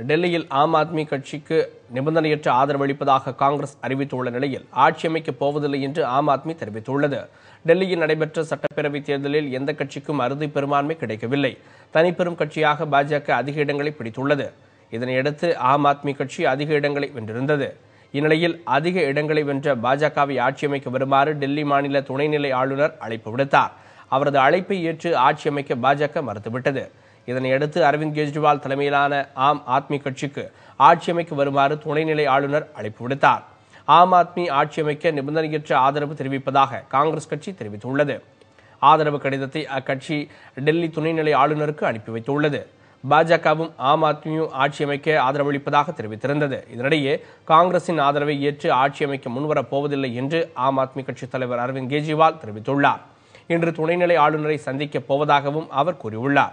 டெல்லியில் ஆம் ஆத்மி கட்சிக்கு நிபந்தனையற்ற ஆதரவு அளிப்பதாக காங்கிரஸ் அறிவித்துள்ள நிலையில் ஆட்சி அமைக்கப் போவதில்லை என்று ஆம் ஆத்மி தெரிவித்துள்ளது. டெல்லியில் நடைபெற்ற சட்டப்பேரவைத் தேர்தலில் எந்த கட்சிக்கும் அறுதி பெரும்பான்மை கிடைக்கவில்லை. தனிப்பெரும் கட்சியாக பாஜக அதிக இடங்களை பிடித்துள்ளது. இதனையடுத்து ஆம் ஆத்மி கட்சி அதிக இடங்களை வென்றிருந்தது. இந்நிலையில் அதிக இடங்களை வென்ற பாஜகவை ஆட்சி அமைக்க வருமாறு டெல்லி மாநில துணைநிலை ஆளுநர் அழைப்பு விடுத்தார். அவரது அழைப்பை ஏற்று ஆட்சி அமைக்க பாஜக மறுத்துவிட்டது. இதனையடுத்து அரவிந்த் கெஜ்ரிவால் தலைமையிலான ஆம் ஆத்மி கட்சிக்கு ஆட்சி அமைக்க வருமாறு துணைநிலை ஆளுநர் அழைப்பு விடுத்தார். ஆம் ஆத்மி ஆட்சி அமைக்க நிபந்தனையற்ற ஆதரவு தெரிவிப்பதாக காங்கிரஸ் கட்சி தெரிவித்துள்ளது. ஆதரவு கடிதத்தை அக்கட்சி டெல்லி துணைநிலை ஆளுநருக்கு அனுப்பி வைத்துள்ளது. பாஜகவும் ஆம் ஆத்மியும் ஆட்சி அமைக்க ஆதரவளிப்பதாக தெரிவித்திருந்தது. இதனிடையே காங்கிரசின் ஆதரவை ஏற்று ஆட்சி அமைக்க முன்வரப் போவதில்லை என்று ஆம் ஆத்மி கட்சி தலைவர் அரவிந்த் கெஜ்ரிவால் தெரிவித்துள்ளார். இன்று துணைநிலை ஆளுநரை சந்திக்கப் போவதாகவும் அவர் கூறியுள்ளார்.